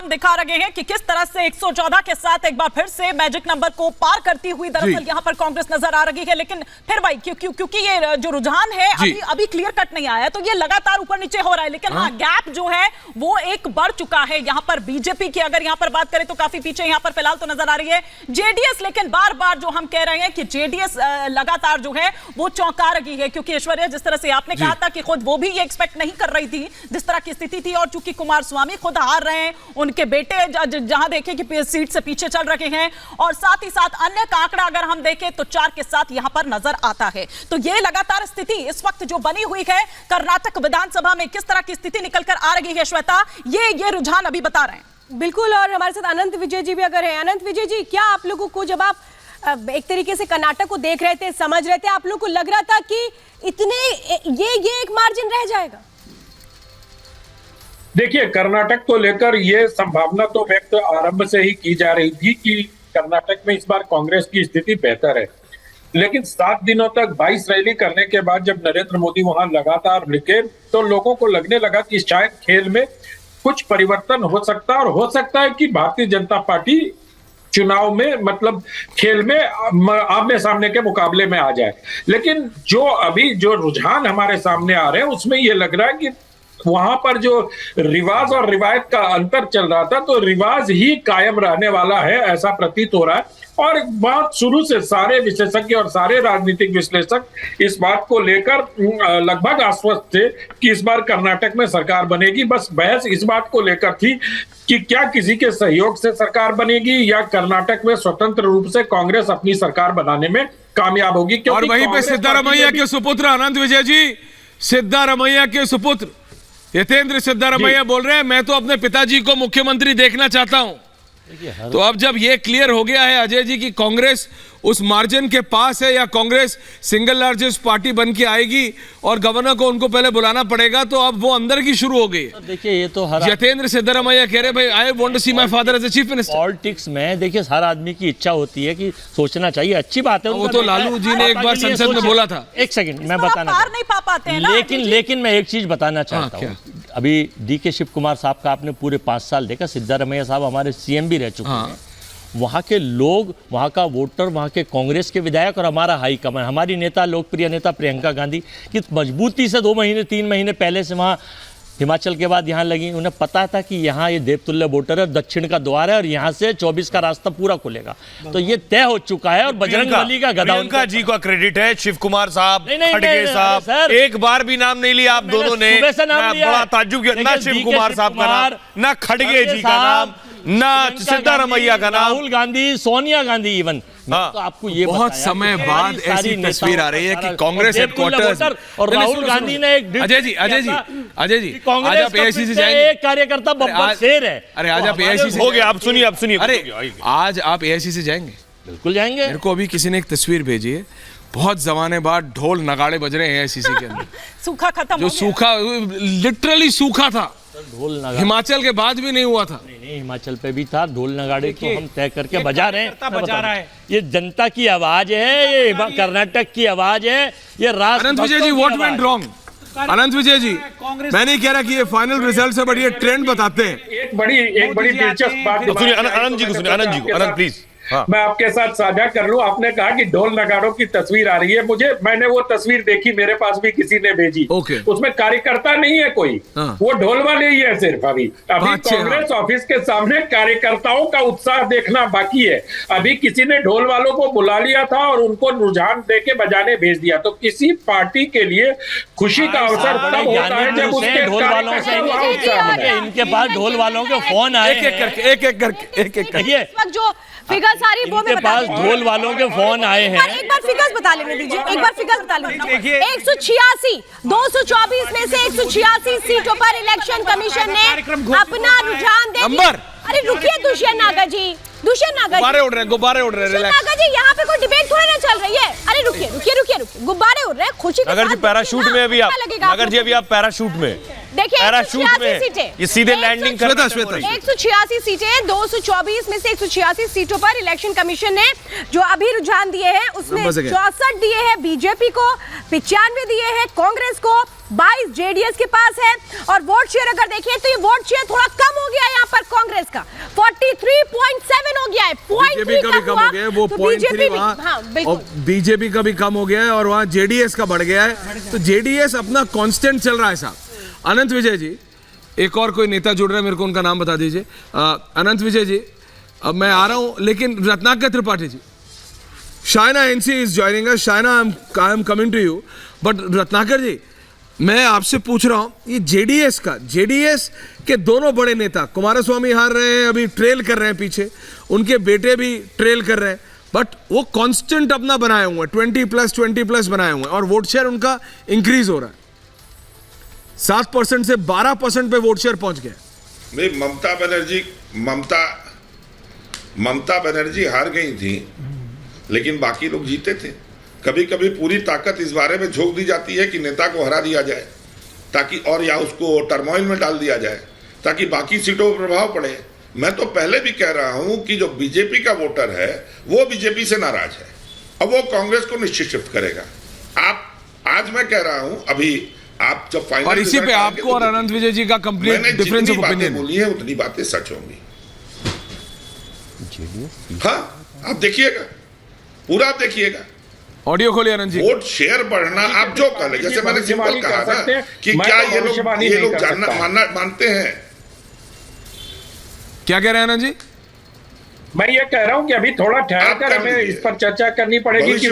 दिखा रहे हैं कि किस तरह से 114 के साथ एक बार फिर से मैजिक नंबर को पार करती हुई दरअसल यहां पर कांग्रेस नजर आ रही है। लेकिन फिर भाई क्योंकि ये जो रुझान है अभी क्लियर कट नहीं आया, तो ये लगातार ऊपर नीचे हो रहा है। लेकिन हाँ, गैप जो है वो एक बढ़ चुका है। यहां पर बीजेपी की अगर यहां पर बात करें तो काफी पीछे यहां पर फिलहाल तो नजर आ रही है जेडीएस। लेकिन बार बार जो हम कह रहे हैं कि जेडीएस लगातार जो है वो चौंका रही है, क्योंकि ऐश्वर्या जिस तरह से आपने कहा था कि खुद वो भी ये एक्सपेक्ट नहीं कर रही थी जिस तरह की स्थिति थी। और चूंकि कुमार स्वामी खुद हार रहे हैं, उनके बेटे जहां देखें कि सीट से पीछे चल रहे हैं, और साथ ही साथ अन्य का आंकड़ा अगर हम देखें तो 4 के साथ यहां पर नजर आता है। तो ये लगातार स्थिति इस वक्त जो बनी हुई है कर्नाटक विधानसभा में, किस तरह की स्थिति निकल कर आ रही है श्वेता, ये रुझान अभी बता रहे हैं। बिल्कुल, और हमारे साथ अनंत विजय जी भी अगर है। अनंत विजय जी, क्या आप लोगों को जब आप एक तरीके से कर्नाटक को देख रहे थे, समझ रहे थे, आप लोगों को लग रहा था कि इतने ये एक मार्जिन रह जाएगा? देखिए, कर्नाटक को लेकर ये संभावना तो व्यक्त आरंभ से ही की जा रही थी कि कर्नाटक में इस बार कांग्रेस की स्थिति बेहतर है। लेकिन 7 दिनों तक 22 रैली करने के बाद जब नरेंद्र मोदी वहां लगातार रुके तो लोगों को लगने लगा कि शायद खेल में कुछ परिवर्तन हो सकता है, और हो सकता है कि भारतीय जनता पार्टी चुनाव में मतलब खेल में आमने सामने के मुकाबले में आ जाए। लेकिन जो अभी जो रुझान हमारे सामने आ रहे हैं उसमें ये लग रहा है कि वहां पर जो रिवाज और रिवायत का अंतर चल रहा था, तो रिवाज ही कायम रहने वाला है, ऐसा प्रतीत हो रहा है। और बात शुरू से सारे विशेषज्ञ और सारे राजनीतिक विश्लेषक इस बात को लेकर लगभग आश्वस्त थे कि इस बार कर्नाटक में सरकार बनेगी। बस बहस इस बात को लेकर थी कि क्या किसी के सहयोग से सरकार बनेगी या कर्नाटक में स्वतंत्र रूप से कांग्रेस अपनी सरकार बनाने में कामयाब होगी। और वहीं पे सिद्धारमैया के सुपुत्र अनंत विजय जी, सिद्धारमैया के सुपुत्र यतेंद्र सिद्धारमैया बोल रहे हैं, मैं तो अपने पिताजी को मुख्यमंत्री देखना चाहता हूं। तो अब जब ये क्लियर हो गया है अजय जी कि कांग्रेस उस मार्जिन के पास है या कांग्रेस सिंगल लार्जेस्ट पार्टी बन के आएगी और गवर्नर को उनको पहले बुलाना पड़ेगा, तो अब वो अंदर की शुरू हो गई। देखिए, ये तो यतेंद्र सिद्धारमैया कह रहे भाई I want to see my father as a chief minister. Politics में देखिए हर आदमी की इच्छा होती है कि सोचना चाहिए, अच्छी बात है। वो तो लालू जी ने एक बार संसद में बोला था। एक सेकंड मैं बताना नहीं पा पाते हैं, लेकिन मैं एक चीज बताना चाहता हूँ। अभी डीके शिव कुमार साहब का आपने पूरे 5 साल देखा, सिद्धारमैया साहब हमारे सीएम भी रह चुके हैं। वहाँ के लोग, वहाँ का वोटर, वहाँ के कांग्रेस के विधायक और हमारा हाईकमान, हमारी नेता, लोकप्रिय नेता प्रियंका गांधी की मजबूती से 2 महीने 3 महीने पहले से वहाँ हिमाचल के बाद यहाँ लगी। उन्हें पता था कि यहाँ ये देवतुल्य वोटर है, दक्षिण का द्वार है और यहाँ से 24 का रास्ता पूरा खुलेगा। तो ये तय हो चुका है और बजरंगबली का गदा उनका जी का क्रेडिट है। शिव कुमार साहब, खड़गे साहब, एक बार भी नाम नहीं लिया आप दोनों ने। बड़ा ताज्जुब किया, ना शिव कुमार साहब का नाम, ना खड़गे जी का नाम, ना सिद्धारमैया का नाम, राहुल गांधी, सोनिया गांधी इवन। तो आपको ये बहुत समय बाद ऐसी तस्वीर आ रही है कि कांग्रेस हेडक्वार्टर्स और राहुल गांधी ने एक अजय जी आज आप एआईसीसी से जाएंगे। एक कार्यकर्ता बब्बर शेर है। अरे आज आप एआईसीसी हो गया, आप सुनिए। अरे आज आप एआईसीसी जाएंगे? बिल्कुल जाएंगे। मेरे को अभी किसी ने एक तस्वीर भेजी है, बहुत जमाने बाद ढोल नगाड़े बज रहे हैं एआईसीसी के अंदर। सूखा खत्म, जो सूखा लिटरली सूखा था, ढोल नगाड़े हिमाचल के बाद भी नहीं हुआ था। नहीं, हिमाचल पे भी था। ढोल नगाड़े तो हम तय करके बजा रहे हैं। ये जनता की आवाज है, ये कर्नाटक की आवाज है, ये राष्ट्र। अनंत Vijay ji, what went wrong? अनंत विजय जी, मैं नहीं कह रहा कि ये फाइनल रिजल्ट से बड़ी ट्रेंड बताते हैं। एक बड़ी दिलचस्प बात सुनिए, अनंत जी को सुनिए, अनंत प्लीज। हाँ। मैं आपके साथ साझा कर लूं। आपने कहा कि ढोल नगाड़ों की तस्वीर आ रही है, मैंने वो तस्वीर देखी, मेरे पास भी किसी ने भेजी। उसमें कार्यकर्ता नहीं है कोई, वो ढोल वाले ही है सिर्फ। अभी कांग्रेस ऑफिस के सामने कार्यकर्ताओं का उत्साह देखना बाकी है। अभी किसी ने ढोल वालों को बुला लिया था और उनको रुझान देके बजाने भेज दिया। तो किसी पार्टी के लिए खुशी का अवसर तब होता है जब उसके ढोल वालों से इनके पास ढोल वालों के फोन आए, एक करके जो फिगर्स आ रही है वो मैं बता दूं। ढोल वालों के फोन आए हैं। एक बार फिगर्स बता लेने दीजिए, एक बार फिगर्स बता लेने दीजिए। 186 224 में से 186 सीटों पर इलेक्शन कमीशन ने अपना रुझान दे दिया। अरे रुकिए दुष्यंत नागर जी, गुब्बारे उड़ रहे हैं। नागर जी, यहाँ पे कोई डिबेट थोड़ी ना चल रही है। अरे रुकिए, गुब्बारे उड़ रहे हैं, खुशी के साथ। नगर जी पैराशूट में अभी आप, नगर जी अभी आप पैराशूट में देखिए, 186 सीटें, ये सीधे लैंडिंग कर 186 सीटें, 224 में से 186 सीटों पर इलेक्शन कमीशन ने जो अभी रुझान दिए हैं उसमें 64 दिए हैं बीजेपी को, 95 दिए हैं कांग्रेस को, 22 जेडीएस के पास है, और वोट शेयर अगर देखिए तो ये वोट शेयर थोड़ा कम हो गया है यहाँ पर कांग्रेस का, 43.7 हो गया है, बीजेपी का भी कम हो गया है, वो 0.3 वहाँ, और बीजेपी का भी कम हो गया है, और वहाँ जेडीएस का बढ़ गया है। तो जेडीएस अपना कांस्टेंट चल रहा है साहब। अनंत विजय जी, एक और कोई नेता जुड़ रहा है, मेरे को उनका नाम बता दीजिए। अनंत विजय जी, अब मैं आ रहा हूं, लेकिन Ratnakar Tripathi ji, Shaina NC is joining us. Shaina, I am coming to you, but Ratnakar ji, मैं आपसे पूछ रहा हूं, ये जेडीएस के दोनों बड़े नेता, कुमारस्वामी हार रहे हैं, अभी ट्रेल कर रहे हैं पीछे, उनके बेटे भी ट्रेल कर रहे हैं, बट वो कांस्टेंट अपना बनाए हुए हैं, 20+ बनाए हुए हैं, और वोट शेयर उनका इंक्रीज हो रहा है, 7% से 12% पे वोट शेयर पहुंच गया। नहीं, ममता बनर्जी हार गई थी, लेकिन बाकी लोग जीते थे। कभी कभी पूरी ताकत इस बारे में झोंक दी जाती है कि नेता को हरा दिया जाए, ताकि, और या उसको टर्मोइल में डाल दिया जाए ताकि बाकी सीटों पर प्रभाव पड़े। मैं तो पहले भी कह रहा हूं कि जो बीजेपी का वोटर है वो बीजेपी से नाराज है, अब वो कांग्रेस को निश्चित शिफ्ट करेगा। आज मैं कह रहा हूं, अभी आप जब फाइनल, और इसी पे आपको और अनंत विजय जी का कंप्लीट डिफरेंस ऑफ ओपिनियन बोली है, उतनी बातें सच होंगी। हाँ, आप देखिएगा, पूरा आप देखिएगा। ऑडियो खोलिए अनंत जी। वोट शेयर बढ़ना, आप जो कह रहे, जैसे मैंने सिंपल कहा था कि क्या ये लोग मानते हैं। क्या कह रहे हैं अनंत जी? मैं ये कह रहा हूं कि अभी थोड़ा ठहर कर हमें इस पर चर्चा करनी पड़ेगी कि